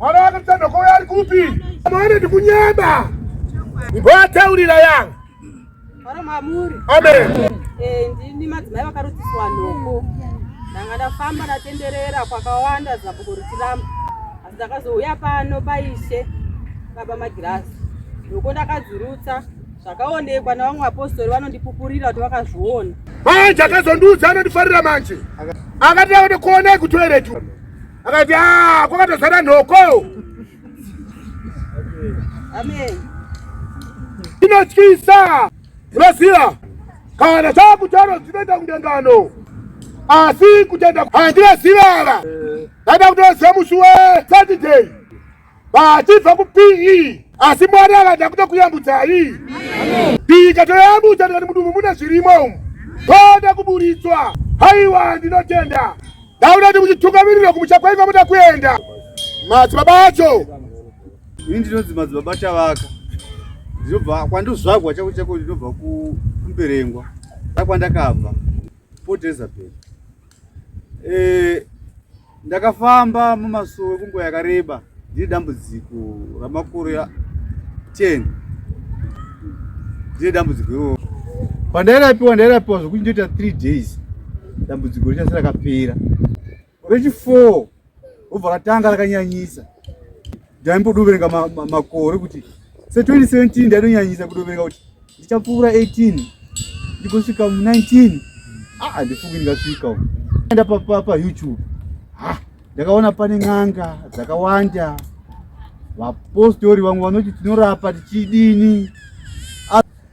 Haraka mtano kwa yari kupi. Mwana ndikunyamba. Ibata ulila yang. Ara mamuri. Amen. Ndini madzimai vakarudziswa nhoko. Ndanga ndafamba ndatenderera kwakawanda zabukurutiramba. Asi ndakazouya pano paishe baba magirasi. Nhoko ndakadzirutsa zvakaonekwa navamwe apostori vanondipupurira kuti vakazviona. Manje akazondudza anondifarira manje. Akati aone kuona kutoilet. Akati kwakatozara nhoko. Amen. Inotyisa. Unoziva? Kana chakutaro dzinoita kundengano. Asi kutenda handiraziva. Ndada kutoziva musi weSaturday. Vachibva kuPE. Asi Mwari akada kutokuyambudzai. Ndikatoyambudza ndikati mudumbu mune zvirimo umu. Toda kuburitswa. Haiwa ndinotenda. Ndauda kuti muchitugamirire kumucha kwainga muda kuenda. Madzibaba acho. Ini ndinonzi madzibaba chavaka. Ndinobva kwandozvagwa chako chako ndinobva kumberengwa. Ndakwandakabva Port Elizabeth. Ndakafamba mumasowe kunguva yakareba. Ndine dambudziko ramakore 10. Ndine dambudziko iroro. Pandairapiwa zvokuti ndoita 3 days. Dambudziko richasara rakapera. Rechi4 obva ratanga rakanyanyisa. Ndaimbodoverenga makore kuti se2017 ndaidonyanyisa kudoverenga kuti ndichapfuura 18 ndikosvika mu19. Handifungi ndingasvika uko. Enda pa YouTube. Ndakaona pane n'anga dzakawanda. Vapostori vamwe vanoti tinorapa tichidini.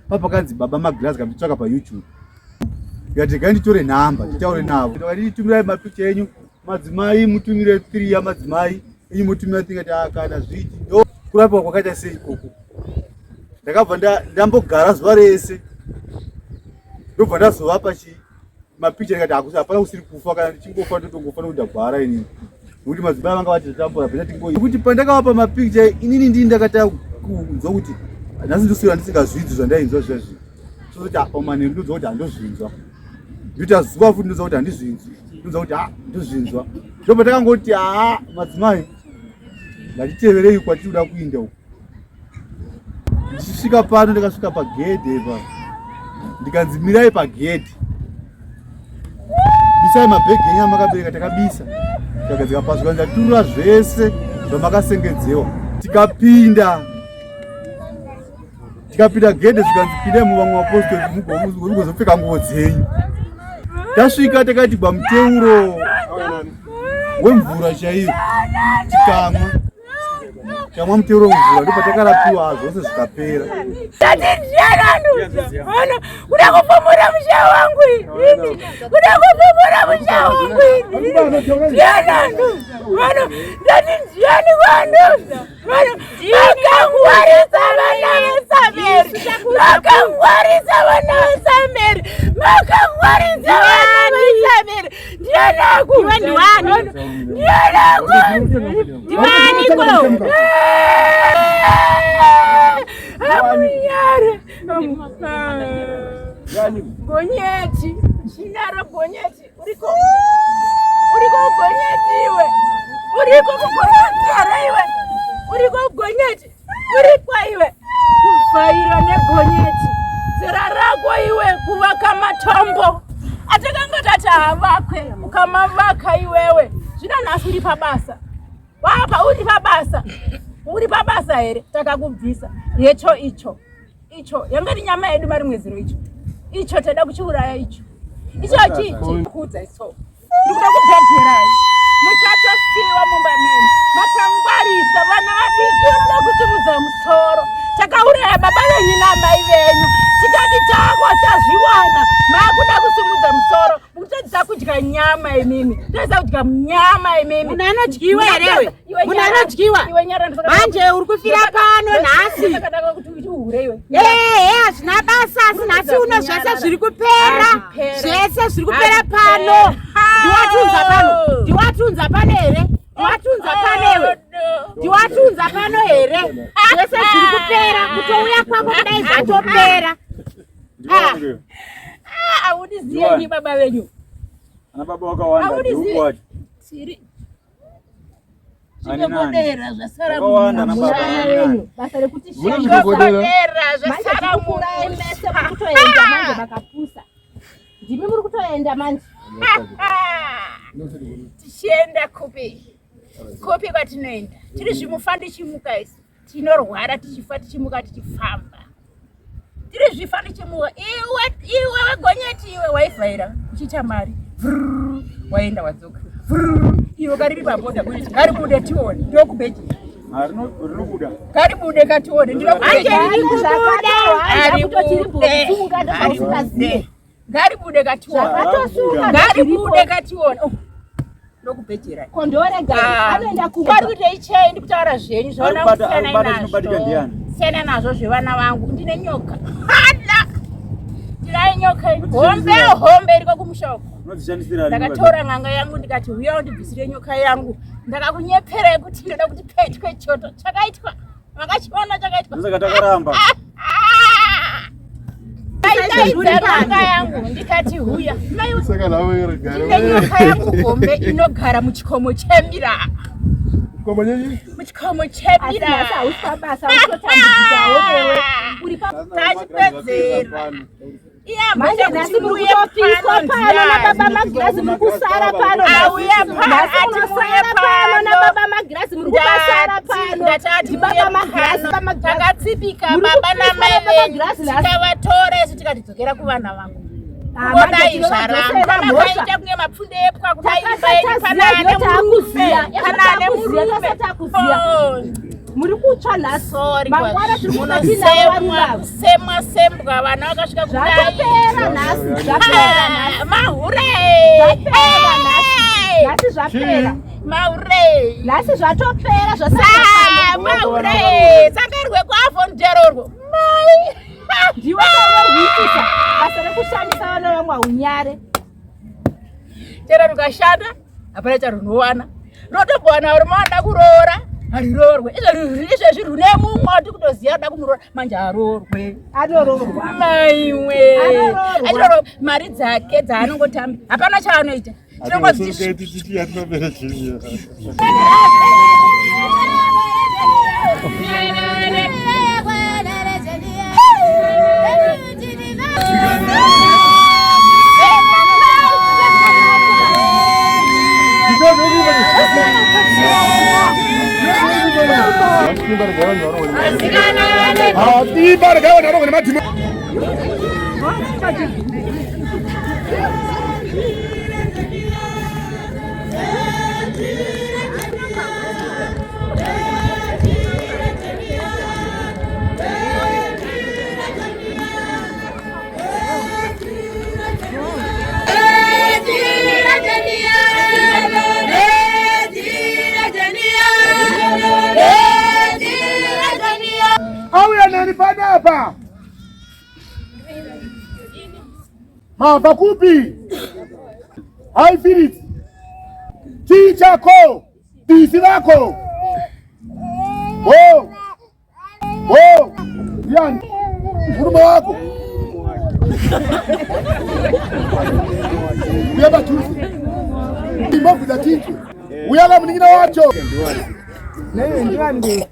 Pakanzi baba magirazi kamitsvaka pa YouTube. Ndikati nganditore nhamba nditaure navo. Ndikatitumirai mapicha enyu madzimai mutumire 3 yamadzimai enyu mutumira tingati kana zviti ndo kurapiwa kwakaita sei ikoko. Ndakabva ndambogara zuva rese. Ndobva ndazovapa mapicha ndikati hakusi hapana kusiri kufa kana ndichingofa ndotongofana kuti ndabhara inini. Nokuti madzimai vanga vati tatambura bheta tingoyi. Kuti pandakavapa mapicha inini ndini ndakata kunzwa kuti nhasi ndoswera ndisingazvinzwi zvandainzwa zvezvi. Sozoti pamanheru ndinonzwa kuti handozvinzwa. Ndinoita zuva futi ndinonzwa kuti handizvinzwi. Ndinonzwa kuti ndozvinzwa. Ndobva takangoti madzimai ngatiteverei kwatinoda kuenda uko. Ndichisvika pano ndakasvika pagedhe pa. Ndikanzi mirai pagedhe. Bisai mabhegi enyu amakabereka takabisa. Takadzika pasi ndaturura zvese zvamakasengedzewa. Tikapinda gedhe zvikanzi pindai muvamwe vapostori mugozopfeka nguo dzenyu. Tasvika takati Dec Mteuro wemvura chaiyo. Tikamwa Mteuro wemvura ndipo takarapiwa zvose zvikapera. Kuda kupomora musha wangu ini. Kuda kupomora musha wangu ini. Ndiananu. Ndati ndiani wanu. Makangwarisa vana veSameri. Makangwarisa vana veSameri. Makangwarisa vana veSameri. Ndianaku. Iwe ndiwani? Ndianaku. Ndiwani ko? Amunyare. Gonyeti. Shinaro gonyeti. Uriko gonyeti iwe. Uriko gonyeti iwe. Uriko gonyeti. Uriko iwe. Kufaira negonyeti. Zera rako iwe kuvaka matombo. Atakangotati havakwe. Ukamavaka iwewe. Zvina nhasi uri pabasa. Wapa uri pabasa. Uri pabasa here. Takakubvisa. Yecho icho. Yanga ni nyama yedu mari mwezero icho. Icho teda kuchiuraya icho. Icho chichi. Kudza icho. Ndikuda kubhedherai. Muchatosiwa mumba meni. Makangwarisa vana vadiki vanoda kutumudza musoro. Takauraya baba venyu namai venyu. Tikati chako tazviwana. Makuda kusumudza musoro. Mukutadzisa kudya nyama imimi. Tadzisa kudya nyama imimi. Munhu anodyiwa here? Munhu anodyiwa. Manje uri kufira pano nhasi. Takadaka kuti uhure iwe. Hazvina basa asi nhasi uno zvese zviri kupera. Zvese zviri kupera pano. Ndiwatunza pano here? Ndiwatunza pano here? Zvese zviri kupera. Kutouya kwako kudai zvatopera. Audizieni baba venyu. Ana baba wakawanda ndikuwacho. Zvinobodera zvasara munhu. basa rekuti zvinobodera zvasara muraemese kutoenda manje makapusa. Ndimi muri kutoenda manje. Tichienda kupi? Kupi kwatinoenda? Tiri zvimufandi chimuka isi. Tinorwara tichifa tichimuka tichifamba. Tiri zvifandi chimuka. Iwe gonyeti iwe waivhaira uchiita mari. Waenda wadzoka. Iwe kariri paboda kuti ngaribude tione ndokubeji. Rinobuda. Ngaribude katione ndinokubeji. Ngaribude katione. Ngaribude katione. Ndokubhejera. Kondorega anoenda kuba. Pari kuti ichendi kutaura zvenyu zvaona kusiyana nazvo. Siyana nazvo zvevana vangu ndine nyoka. Hada. Ndine nyoka. Hombe iri kumushoko. Ndakatora nganga yangu ndikati uya undibvisire nyoka yangu. Ndakakunyepera kuti ndoda kuti petwe choto. Chakaitwa. Vakachiona chakaitwa. Ndakatakaramba. Nganga yangu ndikati huya. Saka nawe regara. Nyoka yangu hombe inogara muchikomo chemira. Komo nyenyi? Muchikomo chemira. Asa usabasa utotambudzikawo wewe. Uri pachipedzera. Iya manje nasimukutopiswa pano na baba magirazi mukusara pano. Auya pano na baba magirazi mukusara pano. Ndatati baba magirazi takatsipika baba na mai tikavatore tikatidzokera kuvana vangu. Kudai zvaramba vaita kunge mapfunde epwa kudai panane murume. Muri kutsva nhasi mangwana tiri kunoti semwa sembwa vana vakasvika kudai zvapera nhasi mahure nhasi zvapera mahure nhasi zvatopera zvasara mahure tsangarwe kwavhonderorwo mai ndiwe warwikisa basa rekushandisa vana vamwe unyare chero rukashanda hapana charunowana rotombwana uri maanda kuroora harirorwe izvezvi rune mumwe ati kutoziya da kumurora manje arorwe adororwa maiwe adororwa mari dzake dzaanongotamba hapana chaanoita chinongoziiti yatinobere chini Hapa hapa kupi I feel it chichako bisi lako yani muruma wako uyaba tusi imbavu za kitu uyala mningina wacho nene ndani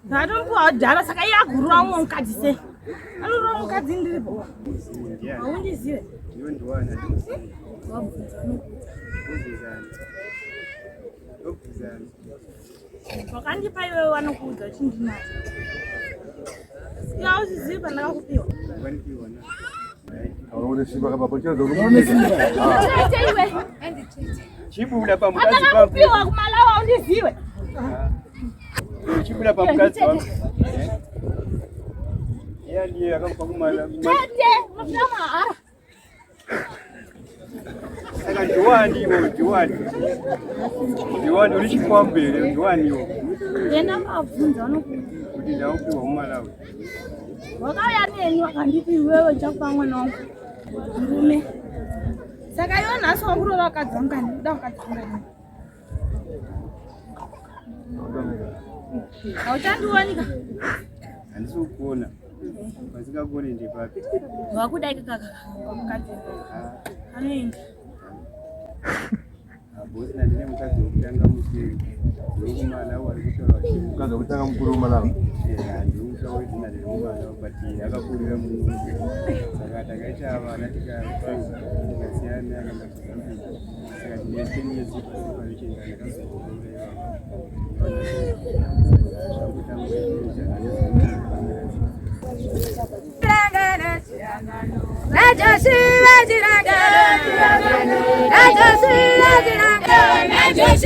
Ndatompuwa dhara saka iye agurura umwe mukadzi sei? Anorora mukadzi ndiripo. Haundizive? Wakandipa iwewe wanokuudza kuti ndinayo. Iwe hauzizivi pandakakupiwa. Chibuda pamukadzi pangu. Ndakakupiwa kumalawa haundizive. Chibuda pamukadzi pangu. Yeye ndiye akakupa kumala. Saka Diwani ulichikwambele Diwani yo. Yena mabvunza anokuti ndaupiwa kumalawi. Wakauya neni wakandipi iwewe chakupa mwana wangu murume. Saka iwe nhasi wakurora wakadzi wangu kani uda wakadzi wangu. Hauchandiwanika? Handisi kukuona. Pasingakoni ndipapi. Wakudai kaka mukadzi. Anoenda. Bosi ndine mukadzi wokutanga musiri. Ndokumalawi arikutora mukadzi wokutanga mukuru kumalawi. Ndikutaura kuti ndine mumalawi but akakurira munhu. Saka takaita vana tikasiyana ngatizambi. Saka ndine 10 years parichena ndakazokuurira. Najoshi